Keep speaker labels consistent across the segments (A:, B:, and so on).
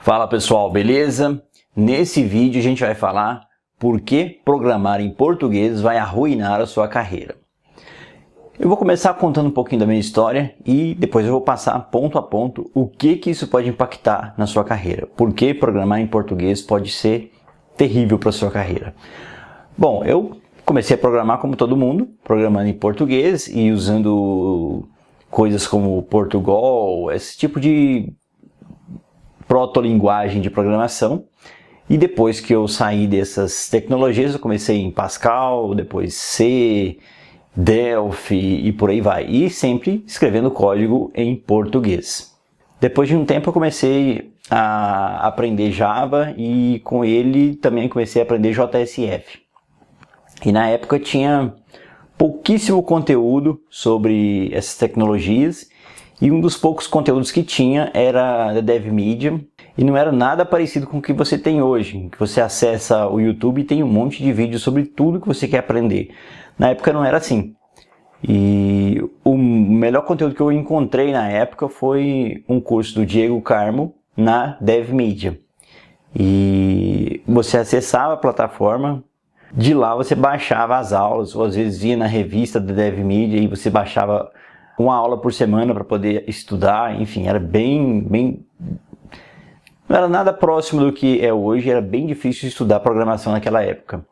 A: Fala pessoal, beleza? Nesse vídeo a gente vai falar por que programar em português vai arruinar a sua carreira. Eu vou começar contando um pouquinho da minha história e depois eu vou passar ponto a ponto o que isso pode impactar na sua carreira. Por que programar em português pode ser terrível para a sua carreira. Bom, eu comecei a programar como todo mundo, programando em português e usando coisas como Portugal, esse tipo de proto-linguagem de programação. E depois que eu saí dessas tecnologias, eu comecei em Pascal, depois C, Delphi e por aí vai. E sempre escrevendo código em português. Depois de um tempo eu comecei a aprender Java e com ele também comecei a aprender JSF. E na época tinha pouquíssimo conteúdo sobre essas tecnologias e um dos poucos conteúdos que tinha era da DevMedia e não era nada parecido com o que você tem hoje, que você acessa o YouTube e tem um monte de vídeos sobre tudo que você quer aprender. Na época não era assim. E o melhor conteúdo que eu encontrei na época foi um curso do Diego Carmo na DevMedia. E você acessava a plataforma, de lá você baixava as aulas, ou às vezes via na revista da DevMedia e você baixava uma aula por semana para poder estudar. Enfim, era bem... Não era nada próximo do que é hoje, era bem difícil estudar programação naquela época.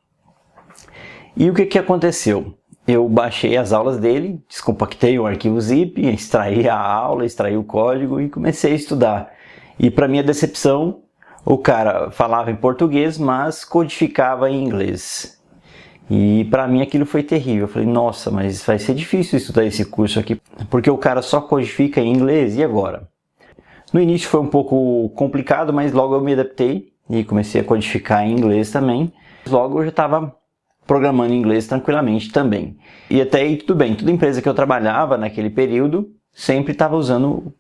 A: E o que aconteceu? Eu baixei as aulas dele, descompactei um arquivo zip, extraí a aula, extraí o código e comecei a estudar. E para minha decepção, o cara falava em português, mas codificava em inglês. E para mim aquilo foi terrível. Eu falei, nossa, mas vai ser difícil estudar esse curso aqui, porque o cara só codifica em inglês, e agora? No início foi um pouco complicado, mas logo eu me adaptei e comecei a codificar em inglês também. Logo eu já estava programando em inglês tranquilamente também. E até aí tudo bem, toda empresa que eu trabalhava naquele período sempre estava usando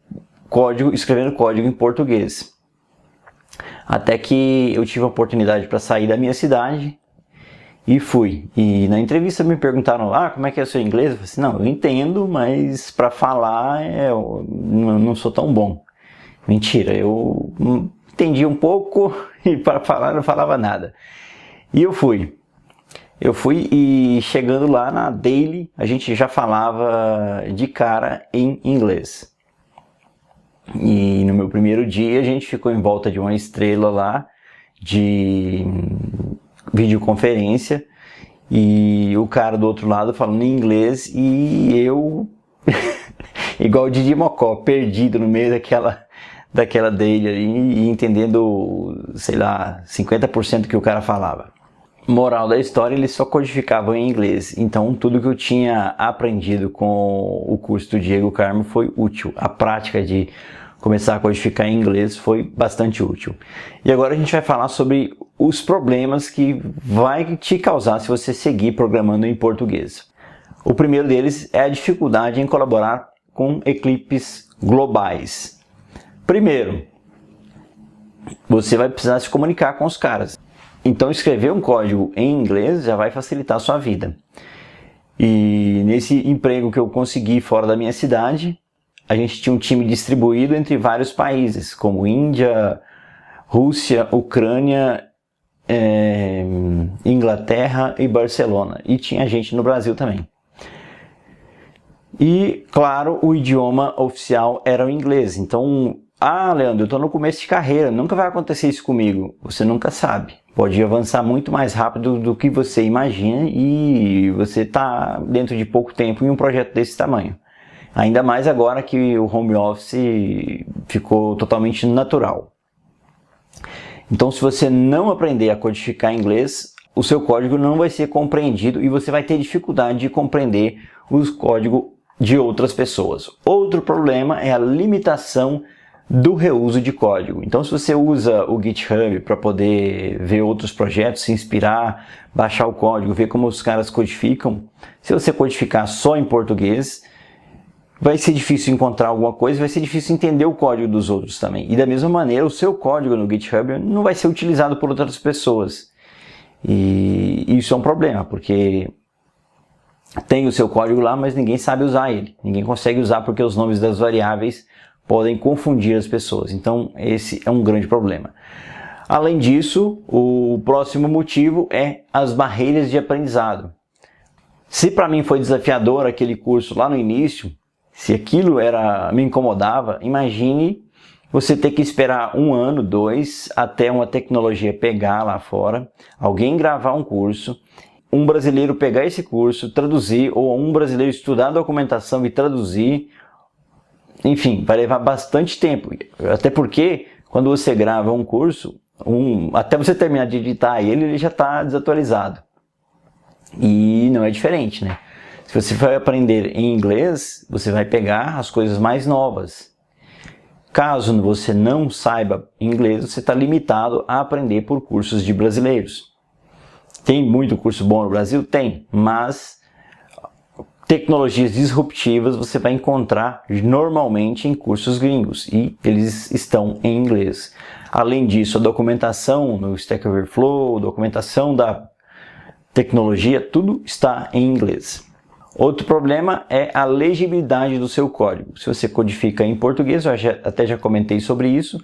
A: código, escrevendo código em português. Até que eu tive a oportunidade para sair da minha cidade e fui. E na entrevista me perguntaram, como é que é o seu inglês? Eu falei assim, não, eu entendo, mas para falar eu não sou tão bom. Mentira, eu entendi um pouco e para falar não falava nada. E eu fui e chegando lá na Daily, a gente já falava de cara em inglês. E no meu primeiro dia a gente ficou em volta de uma estrela lá de videoconferência e o cara do outro lado falando em inglês e eu igual o Didi Mocó, perdido no meio daquela Daily ali e entendendo, sei lá, 50% que o cara falava. Moral da história, eles só codificavam em inglês, então tudo que eu tinha aprendido com o curso do Diego Carmo foi útil. A prática de começar a codificar em inglês foi bastante útil. E agora a gente vai falar sobre os problemas que vai te causar se você seguir programando em português. O primeiro deles é a dificuldade em colaborar com equipes globais. Primeiro, você vai precisar se comunicar com os caras. Então escrever um código em inglês já vai facilitar a sua vida. E nesse emprego que eu consegui fora da minha cidade, a gente tinha um time distribuído entre vários países, como Índia, Rússia, Ucrânia, Inglaterra e Barcelona. E tinha gente no Brasil também. E, claro, o idioma oficial era o inglês. Então, Leandro, eu estou no começo de carreira, nunca vai acontecer isso comigo. Você nunca sabe. Pode avançar muito mais rápido do que você imagina e você está dentro de pouco tempo em um projeto desse tamanho. Ainda mais agora que o home office ficou totalmente natural. Então, se você não aprender a codificar em inglês, o seu código não vai ser compreendido e você vai ter dificuldade de compreender os códigos de outras pessoas. Outro problema é a limitação do reuso de código. Então, se você usa o GitHub para poder ver outros projetos, se inspirar, baixar o código, ver como os caras codificam, se você codificar só em português, vai ser difícil encontrar alguma coisa, vai ser difícil entender o código dos outros também. E da mesma maneira, o seu código no GitHub não vai ser utilizado por outras pessoas. E isso é um problema, porque tem o seu código lá, mas ninguém sabe usar ele. Ninguém consegue usar porque os nomes das variáveis podem confundir as pessoas. Então, esse é um grande problema. Além disso, o próximo motivo é as barreiras de aprendizado. Se para mim foi desafiador aquele curso lá no início, se aquilo me incomodava, imagine você ter que esperar 1 ano, 2, até uma tecnologia pegar lá fora, alguém gravar um curso, um brasileiro pegar esse curso, traduzir, ou um brasileiro estudar a documentação e traduzir. Enfim, vai levar bastante tempo. Até porque, quando você grava um curso, até você terminar de editar ele já está desatualizado. E não é diferente, né? Se você vai aprender em inglês, você vai pegar as coisas mais novas. Caso você não saiba inglês, você está limitado a aprender por cursos de brasileiros. Tem muito curso bom no Brasil? Tem, mas tecnologias disruptivas você vai encontrar normalmente em cursos gringos e eles estão em inglês. Além disso, a documentação no Stack Overflow, documentação da tecnologia, tudo está em inglês. Outro problema é a legibilidade do seu código. Se você codifica em português, eu até já comentei sobre isso,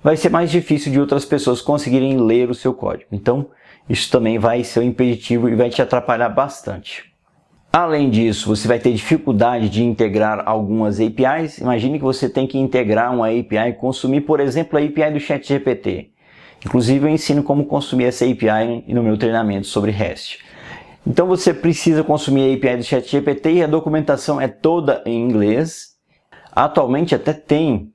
A: vai ser mais difícil de outras pessoas conseguirem ler o seu código. Então, isso também vai ser um impeditivo e vai te atrapalhar bastante. Além disso, você vai ter dificuldade de integrar algumas APIs. Imagine que você tem que integrar uma API e consumir, por exemplo, a API do ChatGPT. Inclusive, eu ensino como consumir essa API no meu treinamento sobre REST. Então você precisa consumir a API do ChatGPT e a documentação é toda em inglês. Atualmente até tem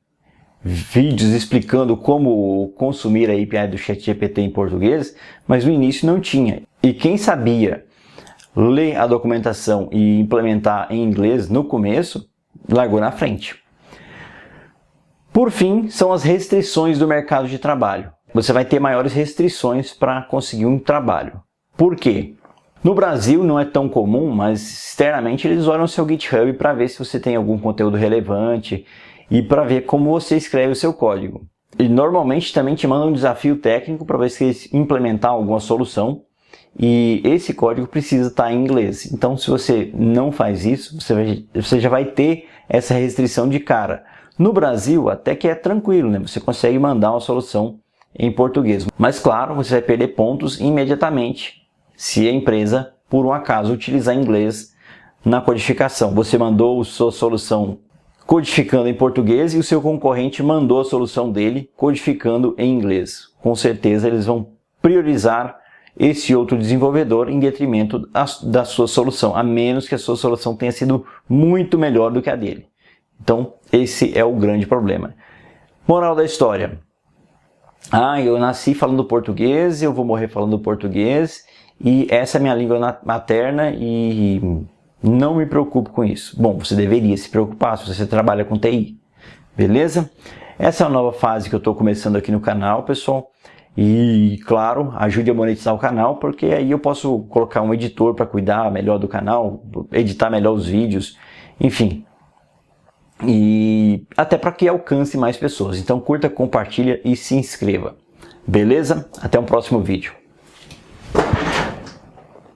A: vídeos explicando como consumir a API do ChatGPT em português, mas no início não tinha. E quem sabia ler a documentação e implementar em inglês no começo, largou na frente. Por fim, são as restrições do mercado de trabalho. Você vai ter maiores restrições para conseguir um trabalho. Por quê? No Brasil não é tão comum, mas externamente eles olham o seu GitHub para ver se você tem algum conteúdo relevante e para ver como você escreve o seu código. E normalmente também te mandam um desafio técnico para ver se eles implementar alguma solução e esse código precisa estar em inglês. Então, se você não faz isso, você já vai ter essa restrição de cara. No Brasil até que é tranquilo, né? Você consegue mandar uma solução em português. Mas claro, você vai perder pontos imediatamente se a empresa, por um acaso, utilizar inglês na codificação. Você mandou sua solução codificando em português e o seu concorrente mandou a solução dele codificando em inglês. Com certeza eles vão priorizar esse outro desenvolvedor em detrimento da sua solução, a menos que a sua solução tenha sido muito melhor do que a dele. Então, esse é o grande problema. Moral da história. Eu nasci falando português, eu vou morrer falando português, e essa é a minha língua materna e não me preocupo com isso. Bom, você deveria se preocupar se você trabalha com TI, beleza? Essa é a nova fase que eu estou começando aqui no canal, pessoal. E, claro, ajude a monetizar o canal, porque aí eu posso colocar um editor para cuidar melhor do canal, editar melhor os vídeos, enfim. E até para que alcance mais pessoas. Então curta, compartilha e se inscreva. Beleza? Até o próximo vídeo.